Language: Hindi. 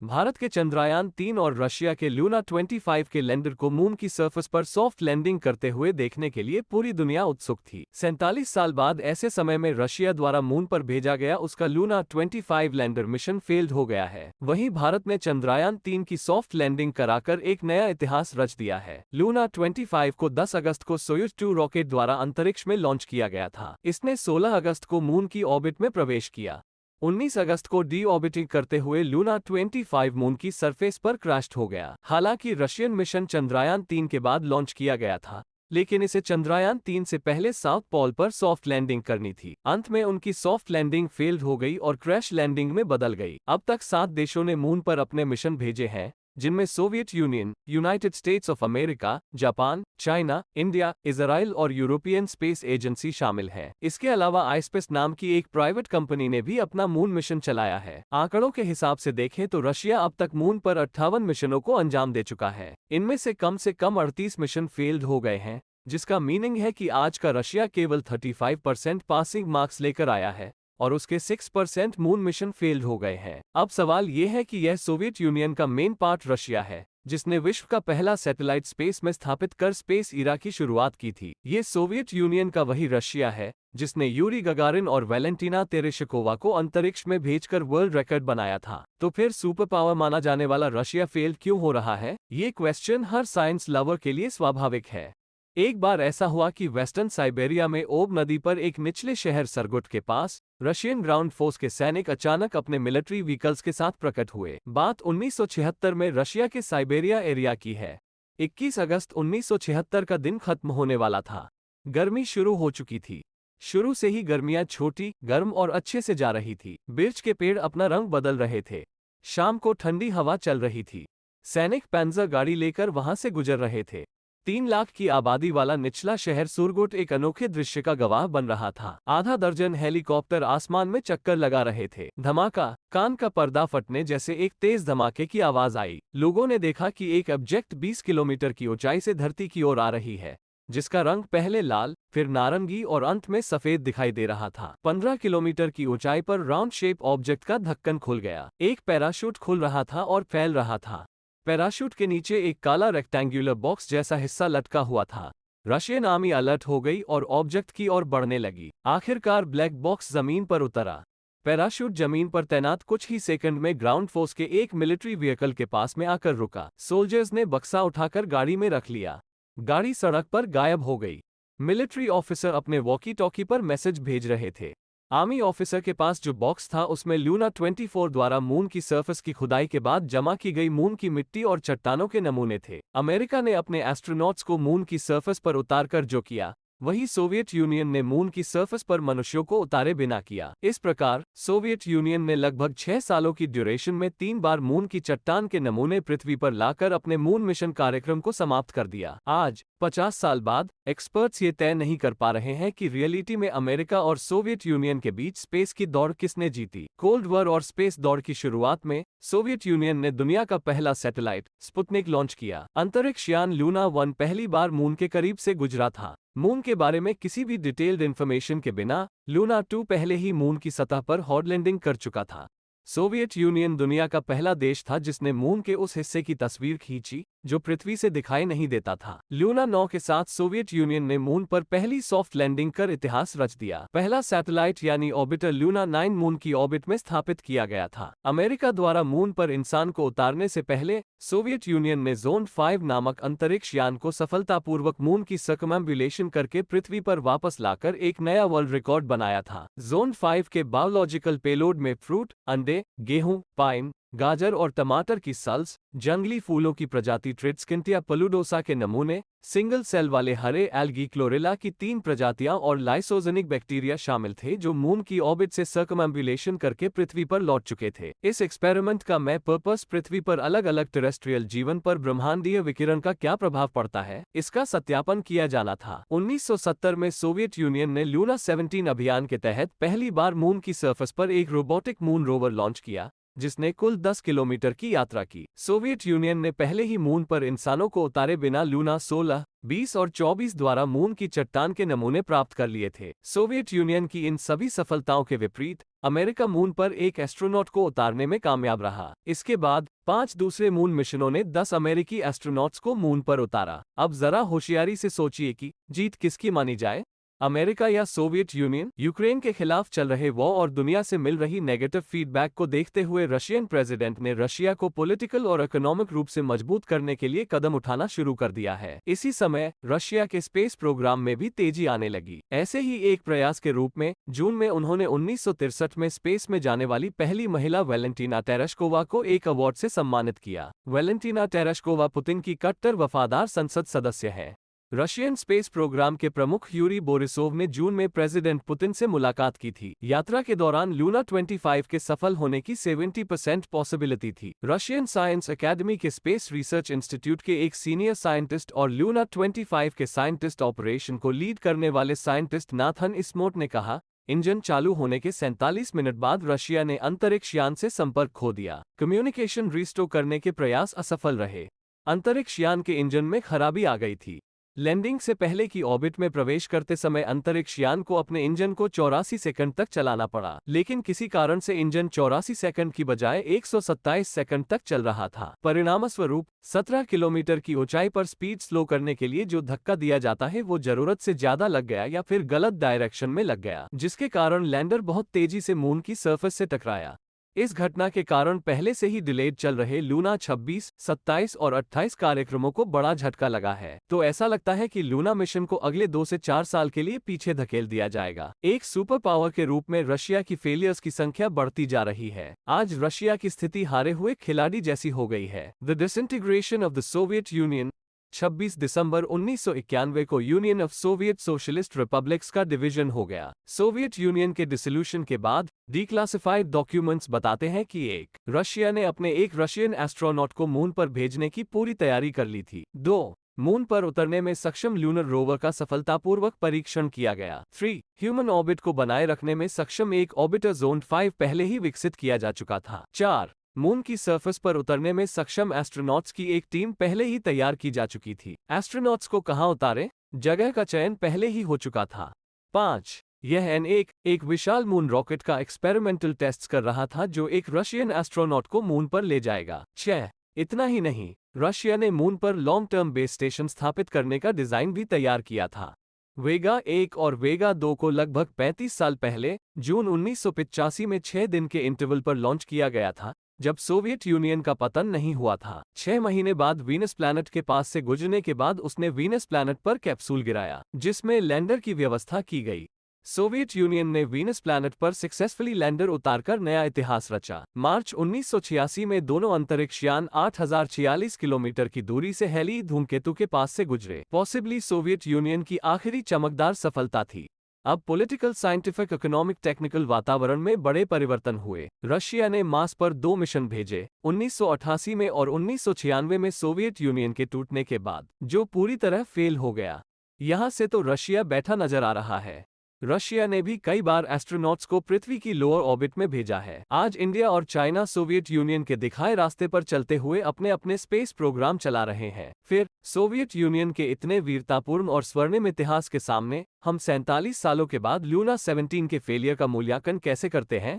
भारत के चंद्रयान-3 और रशिया के लूना 25 के लैंडर को मून की सरफेस पर सॉफ्ट लैंडिंग करते हुए देखने के लिए पूरी दुनिया उत्सुक थी। 47 साल बाद ऐसे समय में रशिया द्वारा मून पर भेजा गया उसका लूना 25 लैंडर मिशन फेल्ड हो गया है। वहीं भारत ने चंद्रयान-3 की सॉफ्ट लैंडिंग कराकर एक नया इतिहास रच दिया है। लूना 25 को 10 अगस्त को सोयुज 2 रॉकेट द्वारा अंतरिक्ष में लॉन्च किया गया था। इसने 16 अगस्त को मून की ऑर्बिट में प्रवेश किया। 19 अगस्त को डी ऑर्बिटिंग करते हुए लूना 25 मून की सरफेस पर क्रैश हो गया। हालांकि रशियन मिशन चंद्रयान-3 के बाद लॉन्च किया गया था, लेकिन इसे चंद्रयान-3 से पहले साउथ पोल पर सॉफ्ट लैंडिंग करनी थी। अंत में उनकी सॉफ्ट लैंडिंग फेल्ड हो गई और क्रैश लैंडिंग में बदल गई। अब तक 7 देशों ने मून पर अपने मिशन भेजे हैं, जिनमें Soviet union, United states of America, Japan, China, India, Israel और यूरोपियन स्पेस एजेंसी शामिल है। इसके अलावा आईस्पेस नाम की एक प्राइवेट कंपनी ने भी अपना मून मिशन चलाया है। आंकड़ों के हिसाब से देखें तो रशिया अब तक मून पर 58 मिशनों को अंजाम दे चुका है। इनमें से कम 38 मिशन फेल्ड हो गए हैं, जिसका मीनिंग है कि आज का रशिया केवल 35% पासिंग मार्क्स लेकर आया है और उसके 6% मून मिशन फेल्ड हो गए हैं। अब सवाल ये है कि यह सोवियत यूनियन का मेन पार्ट रशिया है, जिसने विश्व का पहला सैटेलाइट स्पेस में स्थापित कर स्पेस ईरा की शुरुआत की थी। ये सोवियत यूनियन का वही रशिया है जिसने यूरी गगारिन और वैलेंटीना तेरेशिकोवा को अंतरिक्ष में भेजकर वर्ल्ड रिकॉर्ड बनाया था। तो फिर सुपर पावर माना जाने वाला रशिया फेल क्यों हो रहा है? ये क्वेश्चन हर साइंस लवर के लिए स्वाभाविक है। एक बार ऐसा हुआ कि वेस्टर्न साइबेरिया में ओब नदी पर एक निचले शहर सरगुट के पास रशियन ग्राउंड फोर्स के सैनिक अचानक अपने मिलिट्री व्हीकल्स के साथ प्रकट हुए। बात 1976 में रशिया के साइबेरिया एरिया की है। 21 अगस्त 1976 का दिन खत्म होने वाला था। गर्मी शुरू हो चुकी थी। शुरू से ही गर्मियां छोटी, गर्म और अच्छे से जा रही थी। बिर्च के पेड़ अपना रंग बदल रहे थे। शाम को ठंडी हवा चल रही थी। सैनिक पैंजर गाड़ी लेकर वहां से गुजर रहे थे। 3 लाख की आबादी वाला निचला शहर सुरगुट एक अनोखे दृश्य का गवाह बन रहा था। आधा दर्जन हेलीकॉप्टर आसमान में चक्कर लगा रहे थे। धमाका, कान का पर्दा फटने जैसे एक तेज धमाके की आवाज आई। लोगों ने देखा कि एक ऑब्जेक्ट 20 किलोमीटर की ऊंचाई से धरती की ओर आ रही है, जिसका रंग पहले लाल, फिर नारंगी और अंत में सफेद दिखाई दे रहा था। 15 किलोमीटर की ऊंचाई पर राउंड शेप ऑब्जेक्ट का ढक्कन खुल गया। एक पैराशूट खुल रहा था और फैल रहा था। पैराशूट के नीचे एक काला रेक्टेंगुलर बॉक्स जैसा हिस्सा लटका हुआ था। रशियन आर्मी अलर्ट हो गई और ऑब्जेक्ट की ओर बढ़ने लगी। आखिरकार ब्लैक बॉक्स जमीन पर उतरा। पैराशूट जमीन पर तैनात कुछ ही सेकंड में ग्राउंड फोर्स के एक मिलिट्री व्हीकल के पास में आकर रुका। सोल्जर्स ने बक्सा उठाकर गाड़ी में रख लिया। गाड़ी सड़क पर गायब हो गई। मिलिट्री ऑफिसर अपने वॉकी टॉकी पर मैसेज भेज रहे थे। आर्मी ऑफिसर के पास जो बॉक्स था उसमें लूना 24 द्वारा मून की सरफेस की खुदाई के बाद जमा की गई मून की मिट्टी और चट्टानों के नमूने थे। अमेरिका ने अपने एस्ट्रोनॉट्स को मून की सरफेस पर उतारकर जो किया, वही सोवियत यूनियन ने मून की सरफेस पर मनुष्यों को उतारे बिना किया। इस प्रकार सोवियत यूनियन ने लगभग 6 सालों की ड्यूरेशन में 3 बार मून की चट्टान के नमूने पृथ्वी पर लाकर अपने मून मिशन कार्यक्रम को समाप्त कर दिया। आज 50 साल बाद एक्सपर्ट्स ये तय नहीं कर पा रहे हैं कि रियलिटी में अमेरिका और सोवियत यूनियन के बीच स्पेस की दौड़ किसने जीती। कोल्ड वॉर और स्पेस दौड़ की शुरुआत में सोवियत यूनियन ने दुनिया का पहला सैटेलाइट स्पुतनिक लॉन्च किया। अंतरिक्ष यान लूना 1 पहली बार मून के करीब से गुजरा था। मून के बारे में किसी भी डिटेल्ड इन्फॉर्मेशन के बिना लूना 2 पहले ही मून की सतह पर हॉट लैंडिंग कर चुका था। सोवियत यूनियन दुनिया का पहला देश था जिसने मून के उस हिस्से की तस्वीर खींची जो पृथ्वी से दिखाई नहीं देता था। लूना 9 के साथ सोवियत यूनियन ने मून पर पहली सॉफ्ट लैंडिंग कर इतिहास रच दिया। पहला सैटेलाइट यानी ऑर्बिटर लूना 9 मून की ऑर्बिट में स्थापित किया गया था। अमेरिका द्वारा मून पर इंसान को उतारने से पहले सोवियत यूनियन ने ज़ोन 5 नामक अंतरिक्ष यान को सफलतापूर्वक मून की सर्कमएम्बुलेशन करके पृथ्वी पर वापस लाकर एक नया वर्ल्ड रिकॉर्ड बनाया था। ज़ोन 5 के बायोलॉजिकल पेलोड में फ्रूट, अंडे, गेहूं, पाइन, गाजर और टमाटर की सल्स, जंगली फूलों की प्रजाति ट्रिट्सकिंथिया पलूडोसा के नमूने, सिंगल सेल वाले हरे एल्गी क्लोरेला की 3 प्रजातियां और लाइसोजेनिक बैक्टीरिया शामिल थे जो मून की ऑर्बिट से सर्कमएम्बुलेशन करके पृथ्वी पर लौट चुके थे। इस एक्सपेरिमेंट का मैं पर्पस पृथ्वी पर अलग अलग टेरेस्ट्रियल जीवन पर ब्रह्मांडीय विकिरण का क्या प्रभाव पड़ता है, इसका सत्यापन किया जाना था। 1970 में सोवियत यूनियन ने लूना 17 अभियान के तहत पहली बार मून की सरफेस पर एक रोबोटिक मून रोवर लॉन्च किया, जिसने कुल 10 किलोमीटर की यात्रा की। सोवियत यूनियन ने पहले ही मून पर इंसानों को उतारे बिना लूना 16, 20 और 24 द्वारा मून की चट्टान के नमूने प्राप्त कर लिए थे। सोवियत यूनियन की इन सभी सफलताओं के विपरीत अमेरिका मून पर एक एस्ट्रोनॉट को उतारने में कामयाब रहा। इसके बाद 5 दूसरे मून मिशनों ने 10 अमेरिकी एस्ट्रोनॉट्स को मून पर उतारा। अब जरा होशियारी से सोचिए कि जीत किसकी मानी जाए, अमेरिका या सोवियत यूनियन। यूक्रेन के खिलाफ चल रहे वॉर और दुनिया से मिल रही नेगेटिव फीडबैक को देखते हुए रशियन प्रेसिडेंट ने रशिया को पॉलिटिकल और इकोनॉमिक रूप से मजबूत करने के लिए कदम उठाना शुरू कर दिया है। इसी समय रशिया के स्पेस प्रोग्राम में भी तेजी आने लगी। ऐसे ही एक प्रयास के रूप में जून में उन्होंने 1963 में स्पेस में जाने वाली पहली महिला वेलेंटीना तेरेश्कोवा को एक अवार्ड से सम्मानित किया। वेलेंटीना तेरेश्कोवा पुतिन की कट्टर वफादार संसद सदस्य है। रशियन स्पेस प्रोग्राम के प्रमुख यूरी बोरिसोव ने जून में प्रेसिडेंट पुतिन से मुलाकात की थी। यात्रा के दौरान लूना 25 के सफल होने की 70% पॉसिबिलिटी थी। रशियन साइंस एकेडमी के स्पेस रिसर्च इंस्टीट्यूट के एक सीनियर साइंटिस्ट और लूना 25 के साइंटिस्ट ऑपरेशन को लीड करने वाले साइंटिस्ट नाथन इस्मोट ने कहा, इंजन चालू होने के 47 मिनट बाद रशिया ने अंतरिक्ष यान से संपर्क खो दिया। कम्युनिकेशन रिस्टोर करने के प्रयास असफल रहे। अंतरिक्ष यान के इंजन में खराबी आ गई थी। लैंडिंग से पहले की ऑर्बिट में प्रवेश करते समय अंतरिक्ष यान को अपने इंजन को 84 सेकंड तक चलाना पड़ा, लेकिन किसी कारण से इंजन 84 सेकंड की बजाय 127 सेकंड तक चल रहा था। परिणामस्वरूप 17 किलोमीटर की ऊंचाई पर स्पीड स्लो करने के लिए जो धक्का दिया जाता है वो जरूरत से ज्यादा लग गया या फिर गलत डायरेक्शन में लग गया, जिसके कारण लैंडर बहुत तेजी से मून की सरफेस से टकराया। इस घटना के कारण पहले से ही डिलेड चल रहे लूना 26, 27 और 28 कार्यक्रमों को बड़ा झटका लगा है। तो ऐसा लगता है कि लूना मिशन को अगले 2 से 4 साल के लिए पीछे धकेल दिया जाएगा। एक सुपर पावर के रूप में रशिया की फेलियर्स की संख्या बढ़ती जा रही है। आज रशिया की स्थिति हारे हुए खिलाड़ी जैसी हो गई है। The disintegration of the Soviet union. 26 दिसंबर 1991 को union of Soviet socialist republics का डिवीजन हो गया। सोवियत यूनियन के डिसोल्यूशन के बाद डिक्लासिफाइड डॉक्यूमेंट्स बताते हैं कि रशिया ने अपने एक रशियन एस्ट्रोनॉट को मून पर भेजने की पूरी तैयारी कर ली थी। 2 मून पर उतरने में सक्षम लूनर रोवर का सफलतापूर्वक परीक्षण किया गया। 3 ह्यूमन ऑर्बिट को बनाए रखने में सक्षम एक ऑर्बिटर जोन 5 पहले ही विकसित किया जा चुका था। 4 मून की सरफेस पर उतरने में सक्षम एस्ट्रोनॉट्स की एक टीम पहले ही तैयार की जा चुकी थी। एस्ट्रोनॉट्स को कहां उतारे, जगह का चयन पहले ही हो चुका था। 5 यह N1 एक विशाल मून रॉकेट का एक्सपेरिमेंटल टेस्ट कर रहा था जो एक रशियन एस्ट्रोनॉट को मून पर ले जाएगा। 6 इतना ही नहीं, रशिया ने मून पर लॉन्ग टर्म बेस स्टेशन स्थापित करने का डिजाइन भी तैयार किया था। वेगा 1 और वेगा 2 को लगभग 35 साल पहले जून 1985 में 6 दिन के इंटरवल पर लॉन्च किया गया था, जब सोवियत यूनियन का पतन नहीं हुआ था। 6 महीने बाद वीनस प्लैनेट के पास से गुजरने के बाद उसने वीनस प्लैनेट पर कैप्सूल गिराया, जिसमें लैंडर की व्यवस्था की गई। सोवियत यूनियन ने वीनस प्लैनेट पर सक्सेसफुली लैंडर उतारकर नया इतिहास रचा। मार्च 1986 में दोनों अंतरिक्ष यान 8046 किलोमीटर की दूरी से हेली धूमकेतु के पास से गुजरे। पॉसिबली सोवियत यूनियन की आखिरी चमकदार सफलता थी। अब पॉलिटिकल, साइंटिफिक, इकोनॉमिक, टेक्निकल वातावरण में बड़े परिवर्तन हुए। रशिया ने मार्स पर 2 मिशन भेजे, 1988 में और 1996 में सोवियत यूनियन के टूटने के बाद, जो पूरी तरह फेल हो गया। यहां से तो रशिया बैठा नजर आ रहा है। रशिया ने भी कई बार एस्ट्रोनॉट्स को पृथ्वी की लोअर ऑर्बिट में भेजा है। आज इंडिया और चाइना सोवियत यूनियन के दिखाए रास्ते पर चलते हुए अपने अपने स्पेस प्रोग्राम चला रहे हैं। फिर सोवियत यूनियन के इतने वीरतापूर्ण और स्वर्णिम इतिहास के सामने हम 47 सालों के बाद लूना 17 के फेलियर का मूल्यांकन कैसे करते हैं?